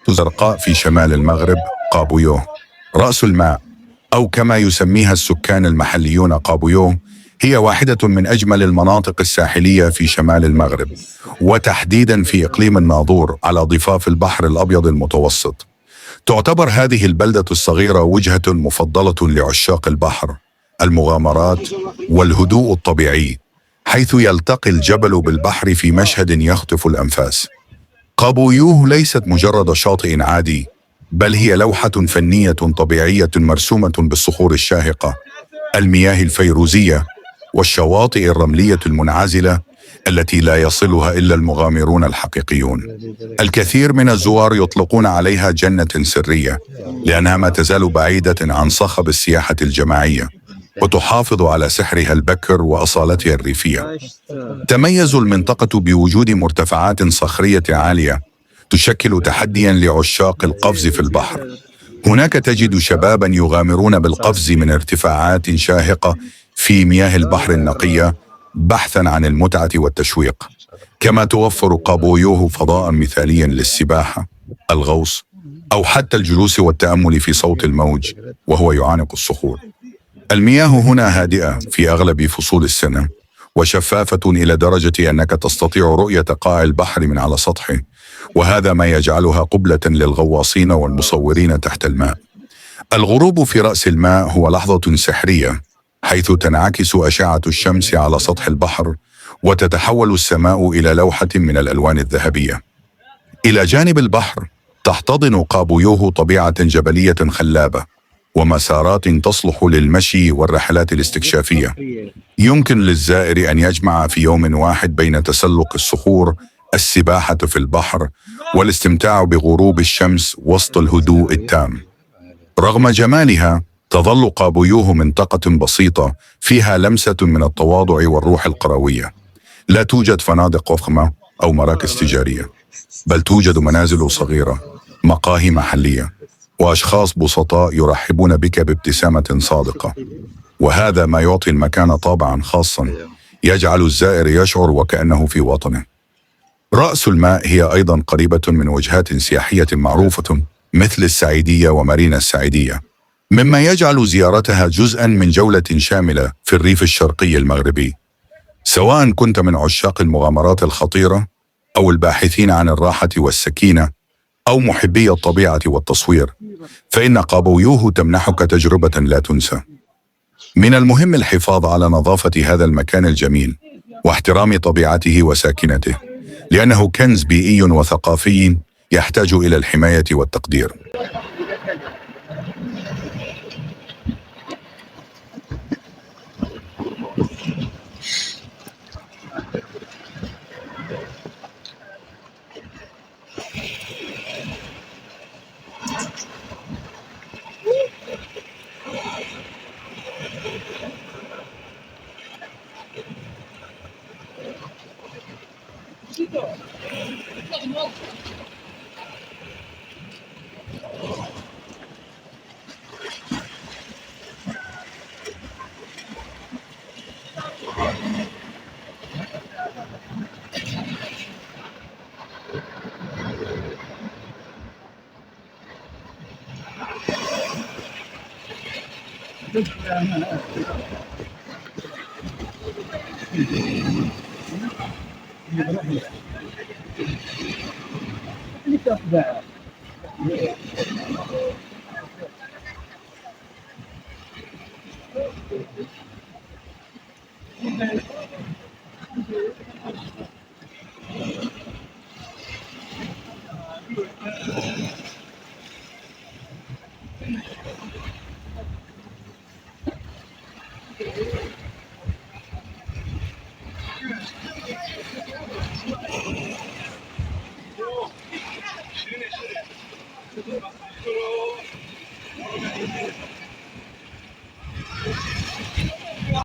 زرقاء في شمال المغرب قابويو. رأس الماء، أو كما يسميها السكان المحليون قابويو، هي واحدة من أجمل المناطق الساحلية في شمال المغرب، وتحديدا في إقليم الناظور على ضفاف البحر الأبيض المتوسط. تعتبر هذه البلدة الصغيرة وجهة مفضلة لعشاق البحر، المغامرات والهدوء الطبيعي، حيث يلتقي الجبل بالبحر في مشهد يخطف الأنفاس. قابويوه ليست مجرد شاطئ عادي، بل هي لوحة فنية طبيعية مرسومة بالصخور الشاهقة، المياه الفيروزية، والشواطئ الرملية المنعزلة التي لا يصلها إلا المغامرون الحقيقيون. الكثير من الزوار يطلقون عليها جنة سرية، لأنها ما تزال بعيدة عن صخب السياحة الجماعية، وتحافظ على سحرها البكر وأصالتها الريفية. تميز المنطقة بوجود مرتفعات صخرية عالية تشكل تحديا لعشاق القفز في البحر. هناك تجد شبابا يغامرون بالقفز من ارتفاعات شاهقة في مياه البحر النقية بحثا عن المتعة والتشويق. كما توفر قابويوه فضاء مثاليا للسباحة، الغوص، أو حتى الجلوس والتأمل في صوت الموج وهو يعانق الصخور. المياه هنا هادئة في أغلب فصول السنة، وشفافة إلى درجة أنك تستطيع رؤية قاع البحر من على سطحه، وهذا ما يجعلها قبلة للغواصين والمصورين تحت الماء. الغروب في رأس الماء هو لحظة سحرية، حيث تنعكس أشعة الشمس على سطح البحر، وتتحول السماء إلى لوحة من الألوان الذهبية. إلى جانب البحر تحتضن قابويوه طبيعة جبلية خلابة، ومسارات تصلح للمشي والرحلات الاستكشافية. يمكن للزائر أن يجمع في يوم واحد بين تسلق الصخور، السباحة في البحر، والاستمتاع بغروب الشمس وسط الهدوء التام. رغم جمالها، تظل قابويوه منطقة بسيطة فيها لمسة من التواضع والروح القروية. لا توجد فنادق فخمة أو مراكز تجارية، بل توجد منازل صغيرة، مقاهي محلية، وأشخاص بسطاء يرحبون بك بابتسامة صادقة. وهذا ما يعطي المكان طابعا خاصا، يجعل الزائر يشعر وكأنه في وطنه. رأس الماء هي أيضا قريبة من وجهات سياحية معروفة مثل السعيدية ومارينا السعيدية، مما يجعل زيارتها جزءا من جولة شاملة في الريف الشرقي المغربي. سواء كنت من عشاق المغامرات الخطيرة، أو الباحثين عن الراحة والسكينة، أو محبي الطبيعة والتصوير، فإن قابويوه تمنحك تجربة لا تنسى. من المهم الحفاظ على نظافة هذا المكان الجميل واحترام طبيعته وساكنته، لأنه كنز بيئي وثقافي يحتاج إلى الحماية والتقدير.